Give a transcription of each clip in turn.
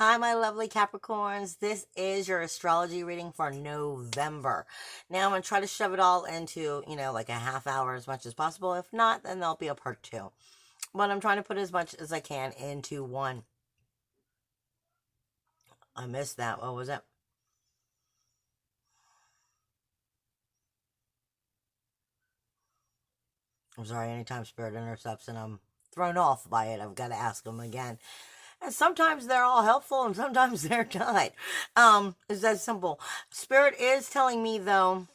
Hi, my lovely Capricorns. This is your astrology reading for November. Now, I'm going to try to shove it all into, like a half hour as much as possible. If not, then there'll be a part two. But I'm trying to put as much as I can into one. I missed that. What was it? I'm sorry, anytime Spirit intercepts and I'm thrown off by it, I've got to ask them again. And sometimes they're all helpful and sometimes they're not. It's that simple. Spirit is telling me, though,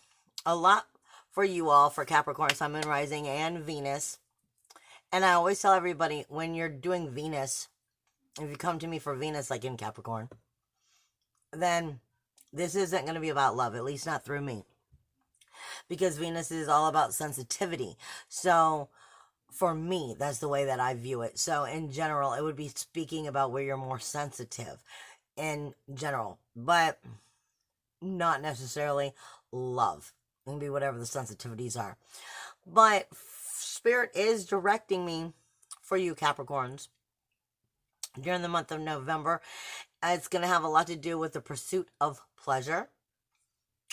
a lot for you all, for Capricorn, Sun, Moon, Rising, and Venus. And I always tell everybody, when you're doing Venus, if you come to me for Venus, like in Capricorn, then this isn't going to be about love, at least not through me. Because Venus is all about sensitivity. So for me, that's the way that I view it. So in general, it would be speaking about where you're more sensitive in general, but not necessarily love. It can be whatever the sensitivities are. But Spirit is directing me for you Capricorns during the month of November. It's going to have a lot to do with the pursuit of pleasure,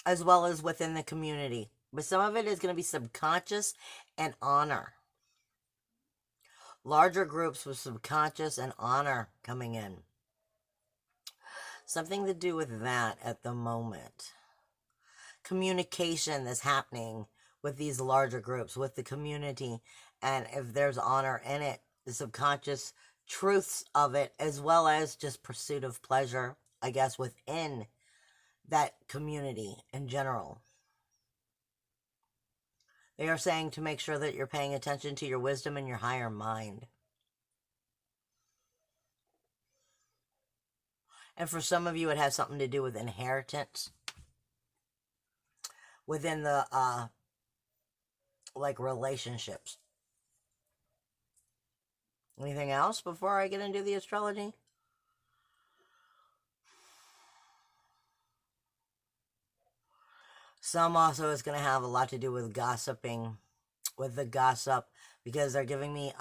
as well as within the community. But some of it is going to be subconscious and honor. Larger groups with subconscious and honor coming in. Something to do with that at the moment. Communication that's happening with these larger groups, with the community, and if there's honor in it, the subconscious truths of it, as well as just pursuit of pleasure, I guess, within that community in general. They are saying to make sure that you're paying attention to your wisdom and your higher mind. And for some of you, it has something to do with inheritance within the, relationships. Anything else before I get into the astrology? Some also is going to have a lot to do with gossiping, with the gossip, because they're giving me,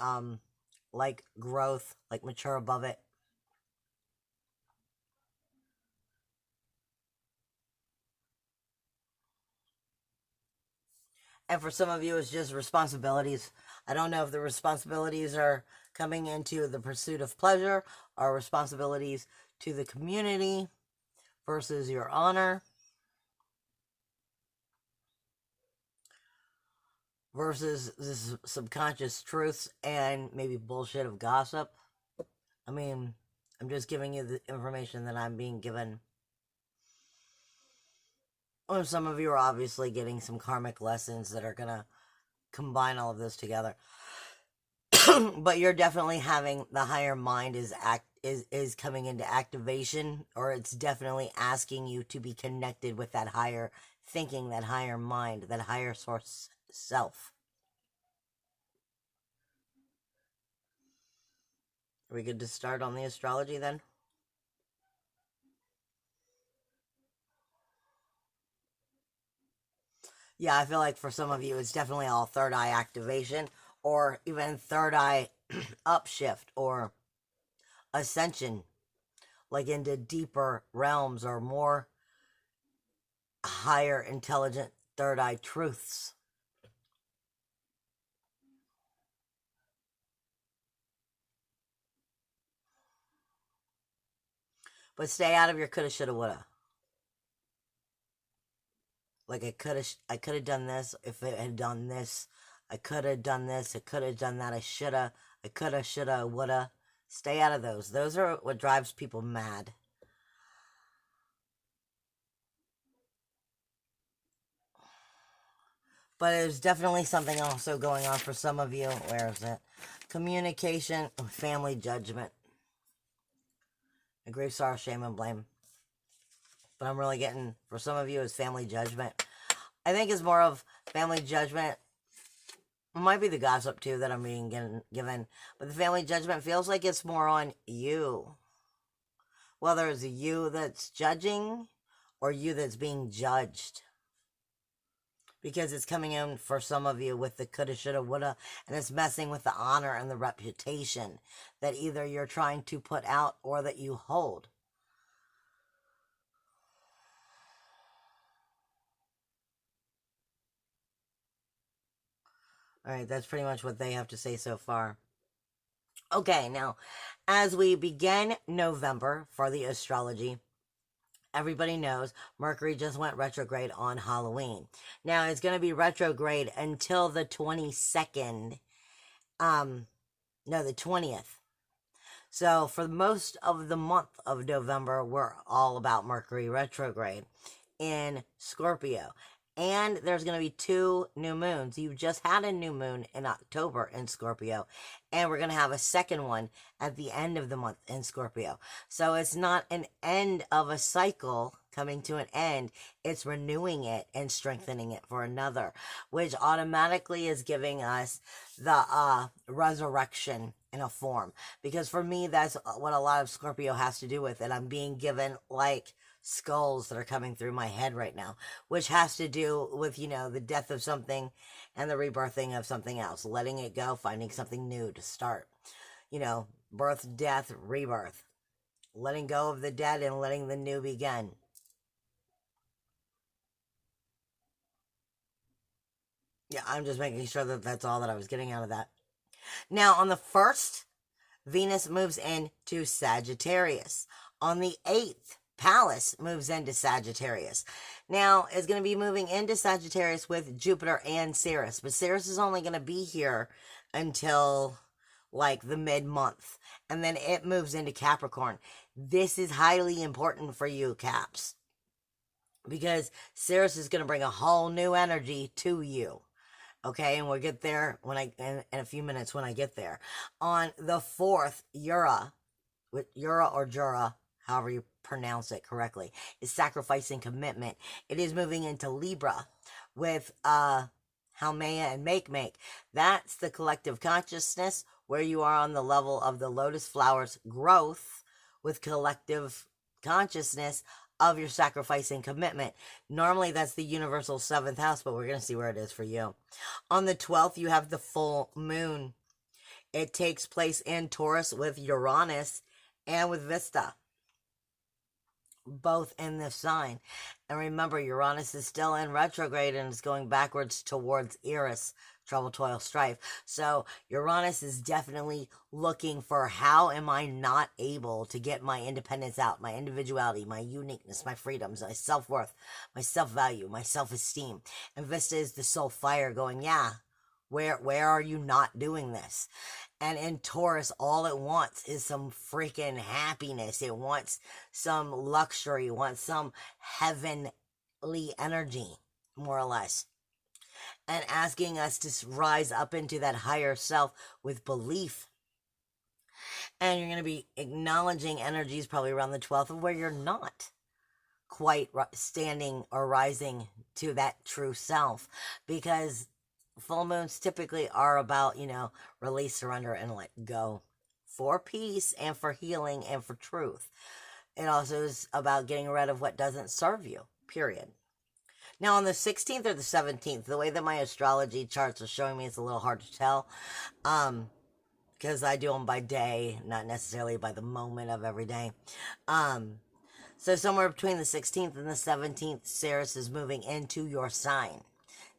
like growth, like mature above it. And for some of you, it's just responsibilities. I don't know if the responsibilities are coming into the pursuit of pleasure or responsibilities to the community versus your honor versus this subconscious truths and maybe bullshit of gossip. I mean, I'm just giving you the information that I'm being given. Or some of you are obviously getting some karmic lessons that are going to combine all of this together. But you're definitely having the higher mind is coming into activation, or it's definitely asking you to be connected with that higher thinking, that higher mind, that higher source self. Are we good to start on the astrology then? Yeah, I feel like for some of you, it's definitely all third eye activation, or even third eye upshift, or ascension, like into deeper realms or more higher intelligent third eye truths. But stay out of your coulda, shoulda, woulda. Like I could have done this if it had done this. I could have done this. I could have done that. I shoulda. I coulda, shoulda, woulda. Stay out of those. Those are what drives people mad. But there's definitely something also going on for some of you. Where is it? Communication, family judgment. Grief, sorrow, shame, and blame. But I'm really getting, for some of you, is family judgment. I think it's more of family judgment. It might be the gossip, too, that I'm being given. But the family judgment feels like it's more on you. Whether it's you that's judging or you that's being judged. Because it's coming in for some of you with the coulda, shoulda, woulda, and it's messing with the honor and the reputation that either you're trying to put out or that you hold. All right, that's pretty much what they have to say so far. Okay, now, as we begin November for the astrology, everybody knows Mercury just went retrograde on Halloween. Now, it's going to be retrograde until the 22nd. No, the 20th. So, for most of the month of November, we're all about Mercury retrograde in Scorpio. And there's going to be 2 new moons. You just had a new moon in October in Scorpio. And we're going to have a second one at the end of the month in Scorpio. So it's not an end of a cycle coming to an end. It's renewing it and strengthening it for another, which automatically is giving us the resurrection in a form. Because for me, that's what a lot of Scorpio has to do with it. I'm being given like skulls that are coming through my head right now, which has to do with, the death of something and the rebirthing of something else, letting it go, finding something new to start. Birth, death, rebirth, letting go of the dead and letting the new begin. Yeah, I'm just making sure that that's all that I was getting out of that. Now, on the 1st, Venus moves into Sagittarius. On the 8th, Pallas moves into Sagittarius. Now, it's going to be moving into Sagittarius with Jupiter and Ceres. But Ceres is only going to be here until like the mid-month. And then it moves into Capricorn. This is highly important for you, Caps. Because Ceres is going to bring a whole new energy to you. Okay, and we'll get there in a few minutes when I get there. On the 4th, Ura or Jura, however you pronounce it correctly, is sacrificing commitment. It is moving into Libra with Haumea and Make. That's the collective consciousness where you are on the level of the lotus flower's growth with collective consciousness of your sacrificing commitment. Normally that's the universal 7th house, but we're going to see where it is for you. On the 12th, you have the full moon. It takes place in Taurus with Uranus and with Vesta, both in this sign. And remember, Uranus is still in retrograde and is going backwards towards Eris, trouble, toil, strife. So Uranus is definitely looking for, how am I not able to get my independence out, my individuality, my uniqueness, my freedoms, my self-worth, my self-value, my self-esteem. And Vesta is the soul fire going, yeah, where are you not doing this? And in Taurus, all it wants is some freaking happiness. It wants some luxury, it wants some heavenly energy, more or less. And asking us to rise up into that higher self with belief. And you're going to be acknowledging energies probably around the 12th of where you're not quite standing or rising to that true self. Because full moons typically are about, release, surrender, and let go for peace and for healing and for truth. It also is about getting rid of what doesn't serve you, period. Now, on the 16th or the 17th, the way that my astrology charts are showing me, it's a little hard to tell, because I do them by day, not necessarily by the moment of every day. So somewhere between the 16th and the 17th, Ceres is moving into your sign.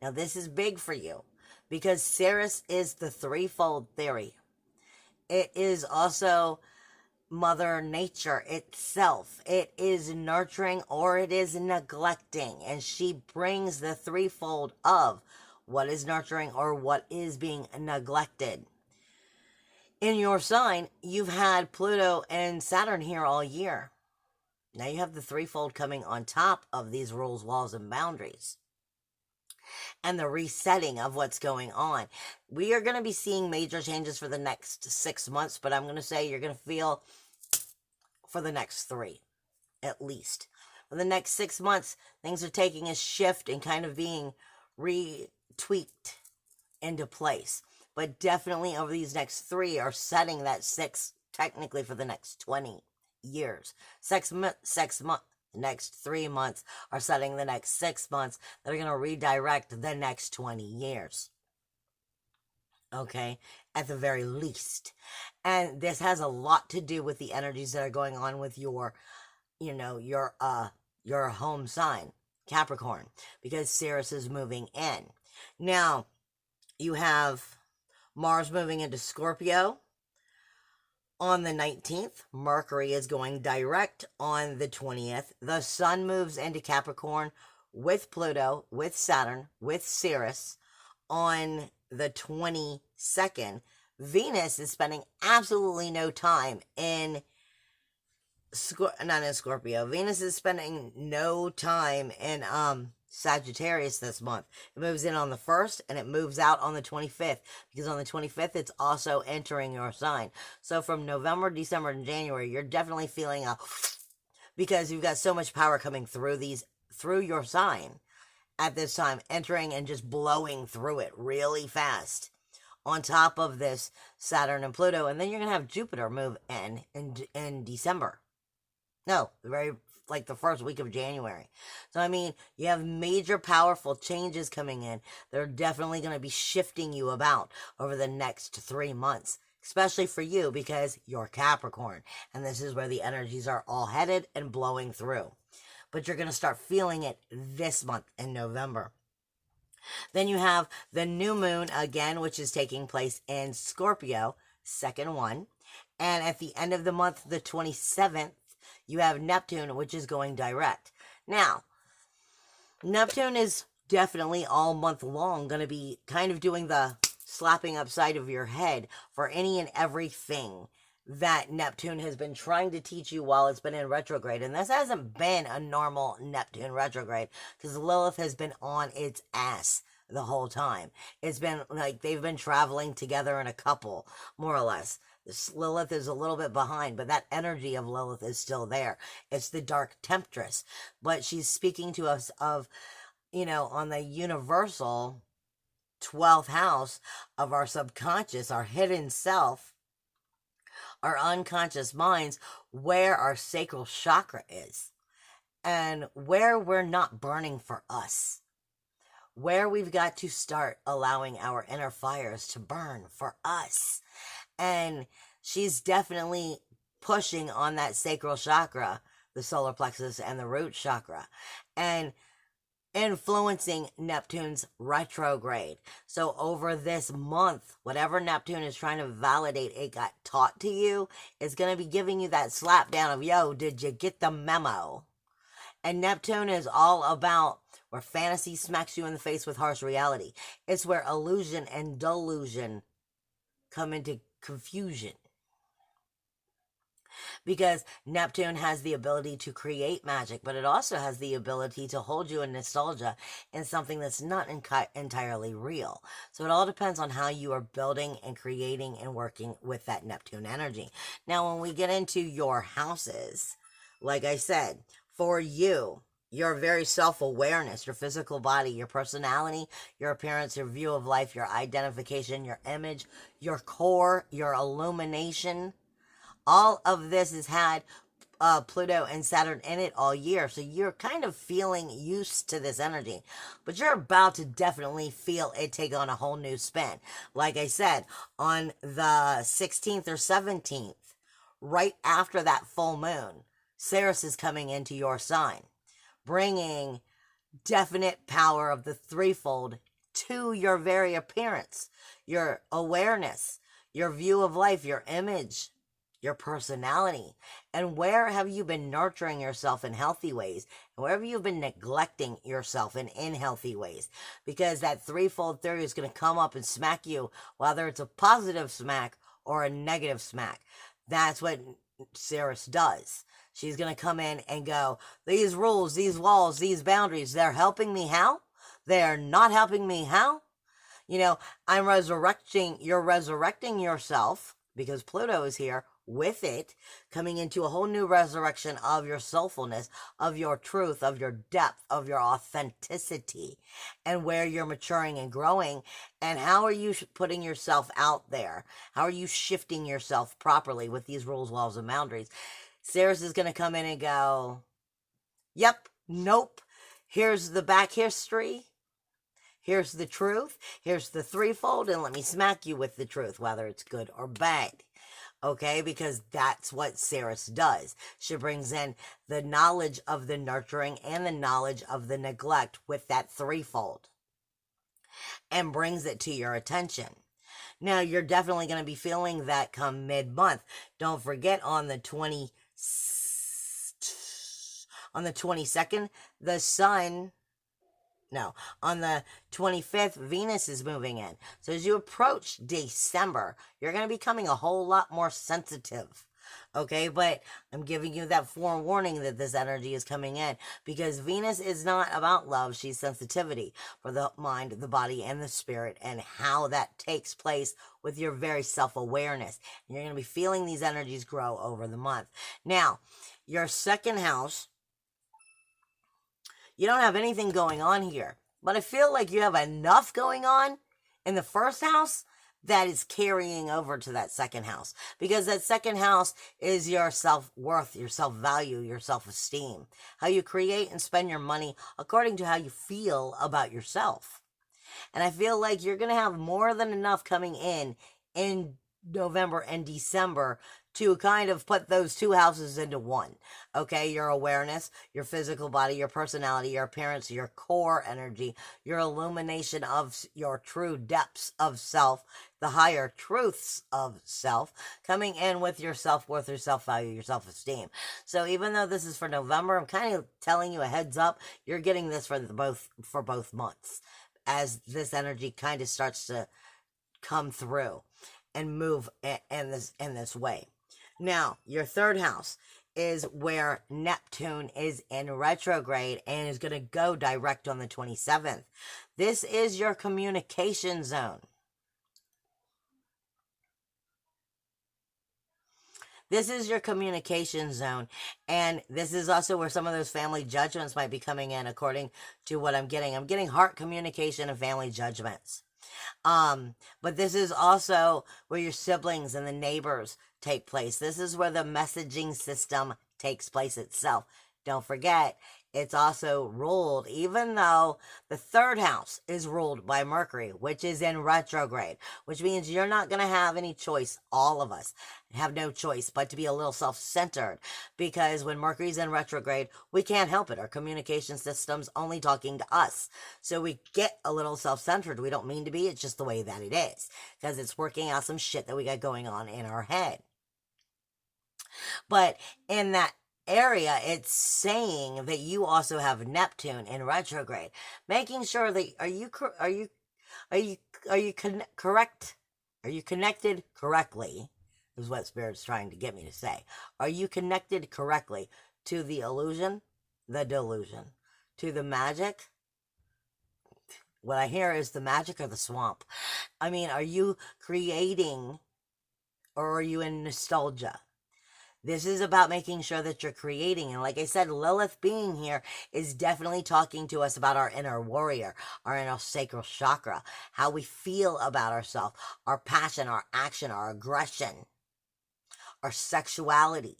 Now, this is big for you because Ceres is the threefold theory. It is also Mother Nature itself. It is nurturing or it is neglecting. And she brings the threefold of what is nurturing or what is being neglected. In your sign, you've had Pluto and Saturn here all year. Now you have the threefold coming on top of these rules, laws, and boundaries. And the resetting of what's going on. We are going to be seeing major changes for the next 6 months, but I'm going to say you're going to feel for the next 3, at least. For the next 6 months, things are taking a shift and kind of being retweaked into place. But definitely over these next 3 are setting that 6 technically for the next 20 years. Next 3 months are setting the next 6 months that are going to redirect the next 20 years. Okay, at the very least. And this has a lot to do with the energies that are going on with your home sign, Capricorn, because Ceres is moving in. Now, You have Mars moving into Scorpio on the 19th. Mercury is going direct on the 20th. The Sun moves into Capricorn with Pluto, with Saturn, with Ceres on the 22nd. Venus is spending absolutely no time in not in Scorpio. Venus is spending no time in Sagittarius this month. It moves in on the 1st and it moves out on the 25th, because on the 25th it's also entering your sign. So from November, December, and January, you're definitely feeling because you've got so much power coming through your sign at this time, entering and just blowing through it really fast. On top of this, Saturn and Pluto, and then you're gonna have Jupiter move in December. No, the first week of January. So, I mean, you have major powerful changes coming in. They're definitely going to be shifting you about over the next 3 months, especially for you because you're Capricorn. And this is where the energies are all headed and blowing through. But you're going to start feeling it this month in November. Then you have the new moon again, which is taking place in Scorpio, second one. And at the end of the month, the 27th, you have Neptune, which is going direct. Now, Neptune is definitely all month long going to be kind of doing the slapping upside of your head for any and everything that Neptune has been trying to teach you while it's been in retrograde. And this hasn't been a normal Neptune retrograde, because Lilith has been on its ass the whole time. It's been like they've been traveling together in a couple, more or less. Lilith is a little bit behind, but that energy of Lilith is still there. It's the dark temptress, but she's speaking to us of, on the universal 12th house of our subconscious, our hidden self, our unconscious minds, where our sacral chakra is, and where we're not burning for us, where we've got to start allowing our inner fires to burn for us. And she's definitely pushing on that sacral chakra, the solar plexus and the root chakra, and influencing Neptune's retrograde. So over this month, whatever Neptune is trying to validate it got taught to you, is going to be giving you that slap down of, yo, did you get the memo? And Neptune is all about where fantasy smacks you in the face with harsh reality. It's where illusion and delusion come into confusion, because Neptune has the ability to create magic, but it also has the ability to hold you in nostalgia in something that's not entirely real. So it all depends on how you are building and creating and working with that Neptune energy. Now, when we get into your houses, like I said, for you, your very self-awareness, your physical body, your personality, your appearance, your view of life, your identification, your image, your core, your illumination, all of this has had Pluto and Saturn in it all year. So you're kind of feeling used to this energy, but you're about to definitely feel it take on a whole new spin. Like I said, on the 16th or 17th, right after that full moon, Ceres is coming into your sign, bringing definite power of the threefold to your very appearance, your awareness, your view of life, your image, your personality. And where have you been nurturing yourself in healthy ways? And where have you been neglecting yourself in unhealthy ways? Because that threefold theory is going to come up and smack you, whether it's a positive smack or a negative smack. That's what Ceres does. She's going to come in and go, these rules, these walls, these boundaries, they're helping me how? They're not helping me how? You're resurrecting yourself, because Pluto is here with it, coming into a whole new resurrection of your soulfulness, of your truth, of your depth, of your authenticity, and where you're maturing and growing. And how are you putting yourself out there? How are you shifting yourself properly with these rules, walls, and boundaries? Ceres is going to come in and go, yep, nope, here's the back history, here's the truth, here's the threefold, and let me smack you with the truth, whether it's good or bad. Okay, because that's what Ceres does. She brings in the knowledge of the nurturing and the knowledge of the neglect with that threefold. and brings it to your attention. Now, you're definitely going to be feeling that come mid-month. Don't forget on the 22nd, the sun, no, on the 25th, Venus is moving in. So as you approach December, you're going to be becoming a whole lot more sensitive. Okay, but I'm giving you that forewarning that this energy is coming in, because Venus is not about love. She's sensitivity for the mind, the body, and the spirit, and how that takes place with your very self-awareness. And you're going to be feeling these energies grow over the month. Now, your second house, you don't have anything going on here, but I feel like you have enough going on in the first house that is carrying over to that second house, because that second house is your self-worth, your self-value, your self-esteem, how you create and spend your money according to how you feel about yourself. And I feel like you're going to have more than enough coming in November and December to kind of put those two houses into one. Okay, your awareness, your physical body, your personality, your appearance, your core energy, your illumination of your true depths of self, the higher truths of self, coming in with your self-worth, your self-value, your self-esteem. So even though this is for November, I'm kind of telling you a heads up, you're getting this for both months, as this energy kind of starts to come through and move in this way. Now, your third house is where Neptune is in retrograde and is going to go direct on the 27th. This is your communication zone. This is your communication zone, and this is also where some of those family judgments might be coming in, according to what I'm getting. I'm getting heart communication and family judgments. But this is also where your siblings and the neighbors take place. This is where the messaging system takes place itself. Don't forget, it's also ruled, even though the third house is ruled by Mercury, which is in retrograde, which means you're not going to have any choice. All of us have no choice but to be a little self-centered, because when Mercury's in retrograde, we can't help it. Our communication system's only talking to us. So we get a little self-centered. We don't mean to be. It's just the way that it is, because it's working out some shit that we got going on in our head. But in that area, it's saying that you also have Neptune in retrograde, making sure that are you correct? Are you connected correctly? Is what Spirit's trying to get me to say. Are you connected correctly to the illusion, the delusion, to the magic? What I hear is the magic or the swamp. I mean, are you creating, or are you in nostalgia? This is about making sure that you're creating. And like I said, Lilith being here is definitely talking to us about our inner warrior, our inner sacral chakra, how we feel about ourselves, our passion, our action, our aggression, our sexuality.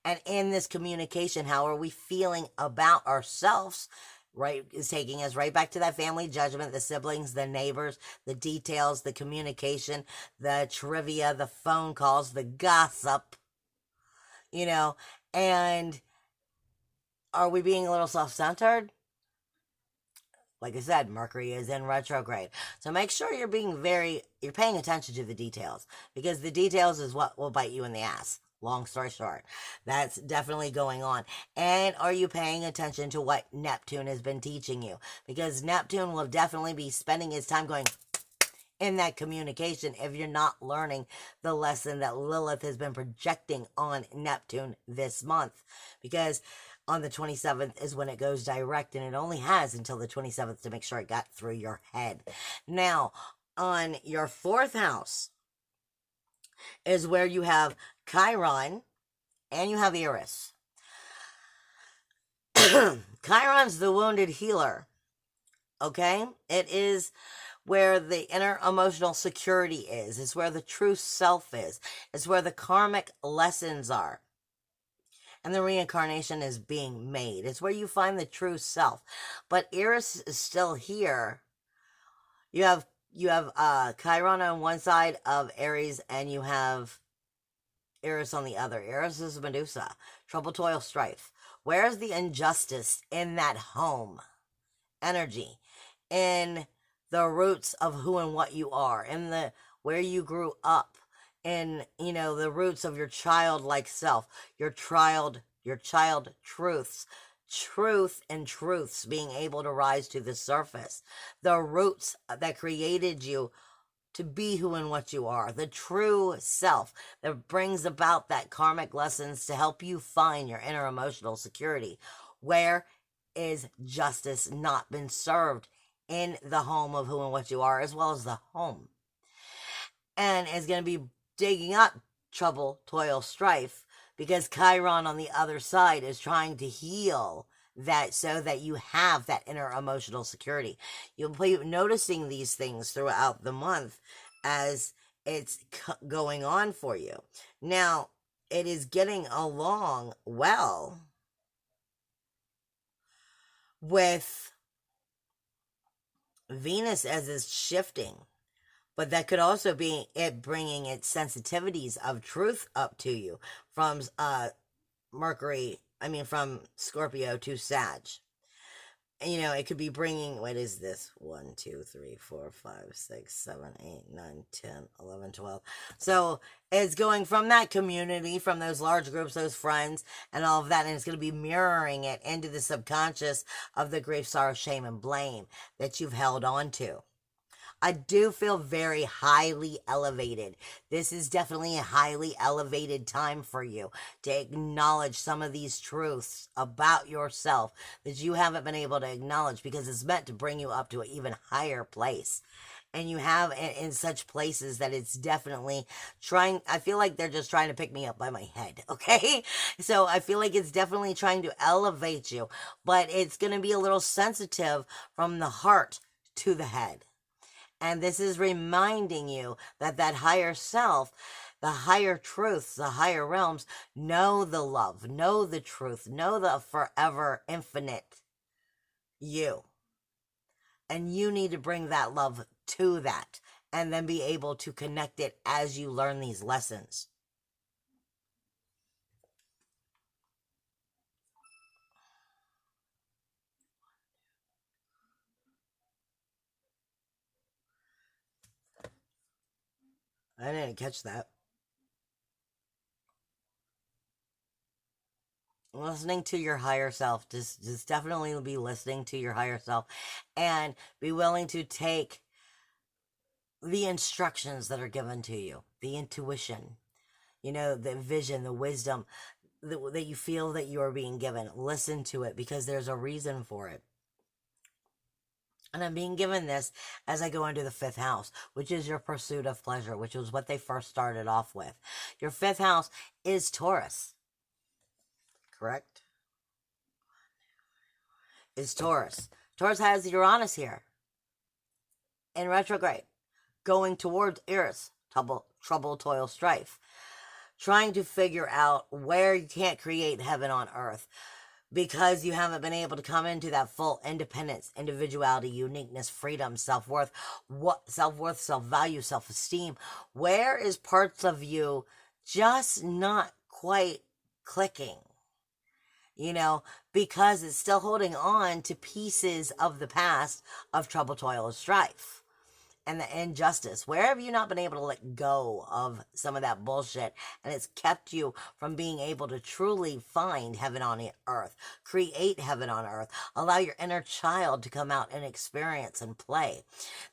And in this communication, how are we feeling about ourselves? Right, is taking us right back to that family judgment, the siblings, the neighbors, the details, the communication, the trivia, the phone calls, the gossip. You know, and are we being a little self-centered? Like I said, Mercury is in retrograde. So make sure you're paying attention to the details, because the details is what will bite you in the ass. Long story short, that's definitely going on. And are you paying attention to what Neptune has been teaching you? Because Neptune will definitely be spending his time going in that communication if you're not learning the lesson that Lilith has been projecting on Neptune this month. Because on the 27th is when it goes direct, and it only has until the 27th to make sure it got through your head. Now, on your fourth house is where you have Chiron and you have Eris. Chiron's the wounded healer. Okay? It is where the inner emotional security is. It's where the true self is. It's where the karmic lessons are. And the reincarnation is being made. It's where you find the true self. But Eris is still here. You have Chiron on one side of Aries, and you have Eris on the other. Eris is Medusa. Trouble, toil, strife. Where's the injustice in that home energy? In the roots of who and what you are, and the where you grew up, and the roots of your childlike self, your child truth and truths being able to rise to the surface, the roots that created you to be who and what you are, the true self that brings about that karmic lessons to help you find your inner emotional security. Where is justice not been served in the home of who and what you are, as well as the home? And is going to be digging up trouble, toil, strife, because Chiron on the other side is trying to heal that, so that you have that inner emotional security. You'll be noticing these things throughout the month as it's going on for you. Now, it is getting along well with Venus as it's shifting, but that could also be it bringing its sensitivities of truth up to you from from Scorpio to Sag. It could be bringing, what is this? 1, 2, 3, 4, 5, 6, 7, 8, 9, 10, 11, 12. So it's going from that community, from those large groups, those friends, and all of that, and it's going to be mirroring it into the subconscious of the grief, sorrow, shame, and blame that you've held on to. I do feel very highly elevated. This is definitely a highly elevated time for you to acknowledge some of these truths about yourself that you haven't been able to acknowledge, because it's meant to bring you up to an even higher place. And you have in such places that it's definitely I feel like they're just trying to pick me up by my head, okay? So I feel like it's definitely trying to elevate you, but it's going to be a little sensitive from the heart to the head. And this is reminding you that higher self, the higher truths, the higher realms know the love, know the truth, know the forever infinite you. And you need to bring that love to that, and then be able to connect it as you learn these lessons. I didn't catch that. Listening to your higher self. Just definitely be listening to your higher self, and be willing to take the instructions that are given to you, the intuition, the vision, the wisdom that you feel that you are being given. Listen to it, because there's a reason for it. And I'm being given this as I go into the 5th house, which is your pursuit of pleasure, which was what they first started off with. Your 5th house is Taurus. Correct? Is Taurus. Taurus has Uranus here in retrograde, going towards Eris, trouble, toil, strife, trying to figure out where you can't create heaven on earth, because you haven't been able to come into that full independence, individuality, uniqueness, freedom, self-worth, self-value, self-esteem. Where is parts of you just not quite clicking? Because it's still holding on to pieces of the past of trouble, toil, and strife, and the injustice. Where have you not been able to let go of some of that bullshit, and it's kept you from being able to truly find heaven on earth, create heaven on earth, allow your inner child to come out and experience and play?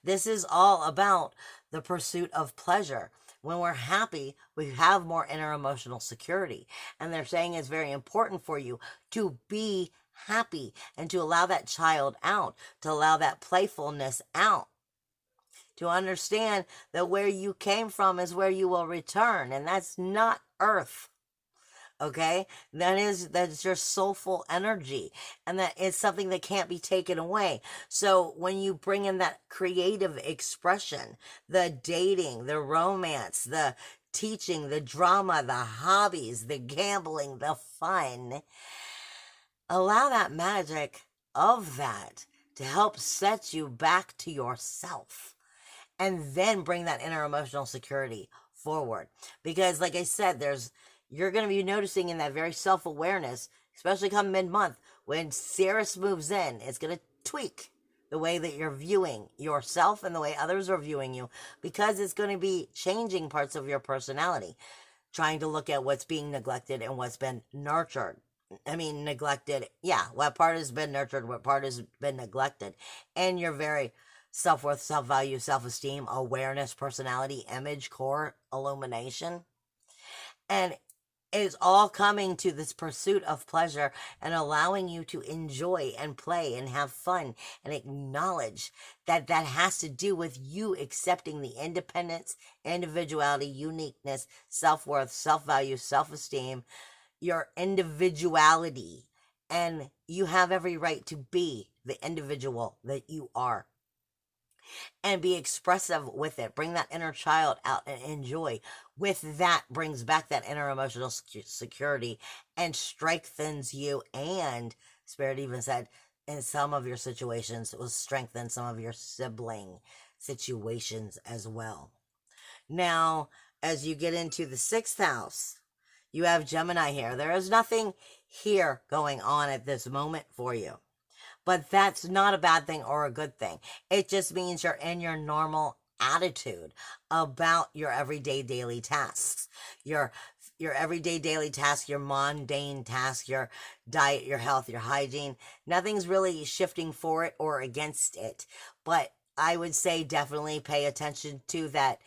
This is all about the pursuit of pleasure. When we're happy, we have more inner emotional security. And they're saying it's very important for you to be happy and to allow that child out, to allow that playfulness out, to understand that where you came from is where you will return. And that's not earth. Okay, that's your soulful energy, and that is something that can't be taken away. So when you bring in that creative expression, the dating, the romance, the teaching, the drama, the hobbies, the gambling, the fun, allow that magic of that to help set you back to yourself, and then bring that inner emotional security forward. Because like I said, you're going to be noticing in that very self-awareness, especially come mid-month, when Ceres moves in, it's going to tweak the way that you're viewing yourself and the way others are viewing you, because it's going to be changing parts of your personality, trying to look at what's being neglected and what's been nurtured. I mean, neglected. Yeah, what part has been nurtured, what part has been neglected. And your very self-worth, self-value, self-esteem, awareness, personality, image, core, illumination. And it's all coming to this pursuit of pleasure and allowing you to enjoy and play and have fun and acknowledge that that has to do with you accepting the independence, individuality, uniqueness, self-worth, self-value, self-esteem, your individuality. And you have every right to be the individual that you are and be expressive with it. Bring that inner child out and enjoy. With that brings back that inner emotional security and strengthens you. And Spirit even said in some of your situations, it will strengthen some of your sibling situations as well. Now, as you get into the 6th house, you have Gemini here. There is nothing here going on at this moment for you. But that's not a bad thing or a good thing. It just means you're in your normal attitude about your everyday daily tasks. Your everyday daily task, your mundane task, your diet, your health, your hygiene. Nothing's really shifting for it or against it. But I would say definitely pay attention to that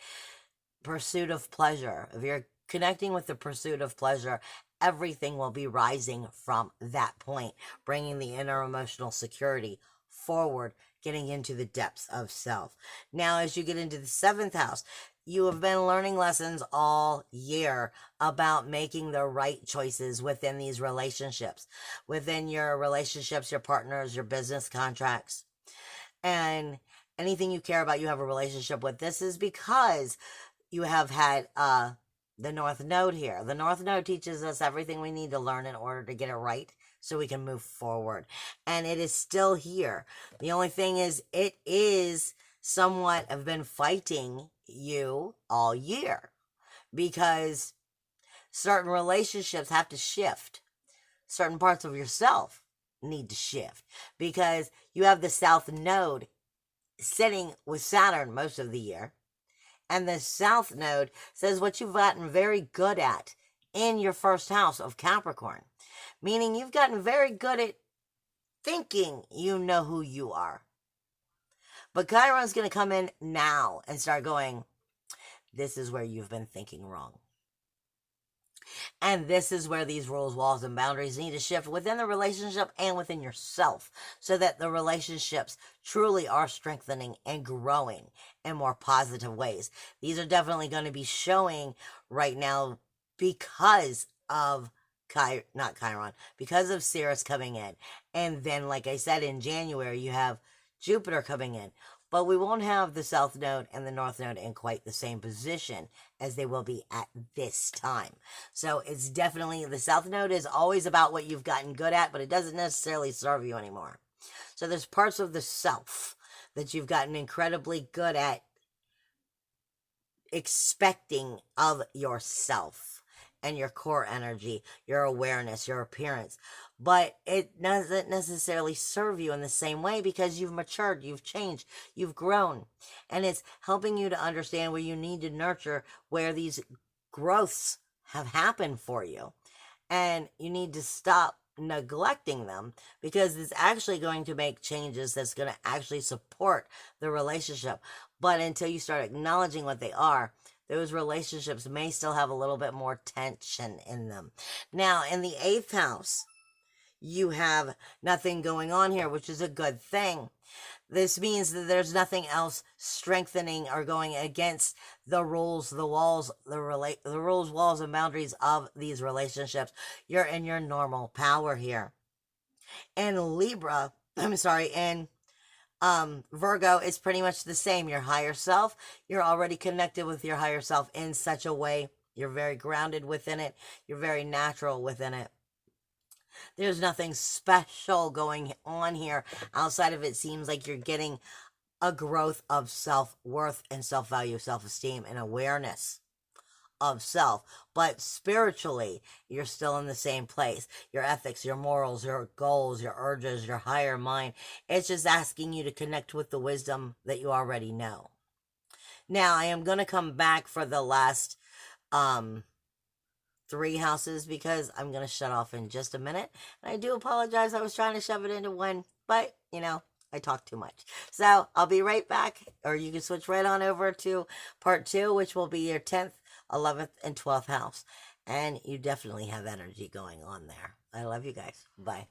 pursuit of pleasure. If you're connecting with the pursuit of pleasure, everything will be rising from that point, bringing the inner emotional security forward, getting into the depths of self. Now, as you get into the 7th house, you have been learning lessons all year about making the right choices within these relationships, within your relationships, your partners, your business contracts, and anything you care about, you have a relationship with. This is because you have had the North Node here. The North Node teaches us everything we need to learn in order to get it right so we can move forward. And it is still here. The only thing is, it is somewhat have been fighting you all year because certain relationships have to shift. Certain parts of yourself need to shift because you have the South Node sitting with Saturn most of the year. And the South Node says what you've gotten very good at in your 1st house of Capricorn. Meaning you've gotten very good at thinking you know who you are. But Chiron's going to come in now and start going, this is where you've been thinking wrong. And this is where these rules, walls, and boundaries need to shift within the relationship and within yourself so that the relationships truly are strengthening and growing in more positive ways. These are definitely going to be showing right now because of because of Sirius coming in. And then, like I said, in January, you have Jupiter coming in. But we won't have the South Node and the North Node in quite the same position as they will be at this time. So it's definitely, the South Node is always about what you've gotten good at, but it doesn't necessarily serve you anymore. So there's parts of the self that you've gotten incredibly good at expecting of yourself and your core energy, your awareness, your appearance. But it doesn't necessarily serve you in the same way because you've matured, you've changed, you've grown. And it's helping you to understand where you need to nurture, where these growths have happened for you. And you need to stop neglecting them because it's actually going to make changes that's going to actually support the relationship. But until you start acknowledging what they are, those relationships may still have a little bit more tension in them. Now, in the 8th house, you have nothing going on here, which is a good thing. This means that there's nothing else strengthening or going against the rules, the walls, the rules, walls, and boundaries of these relationships. You're in your normal power here. And Libra, and Virgo is pretty much the same. Your higher self, you're already connected with your higher self in such a way. You're very grounded within it. You're very natural within it. There's nothing special going on here outside of it seems like you're getting a growth of self-worth and self-value, self-esteem, and awareness of self, but spiritually, you're still in the same place. Your ethics, your morals, your goals, your urges, your higher mind. It's just asking you to connect with the wisdom that you already know. Now, I am going to come back for the last um 3 houses because I'm going to shut off in just a minute. And I do apologize. I was trying to shove it into one, but I talk too much. So I'll be right back, or you can switch right on over to part 2, which will be your 10th, 11th, and 12th house. And you definitely have energy going on there. I love you guys. Bye.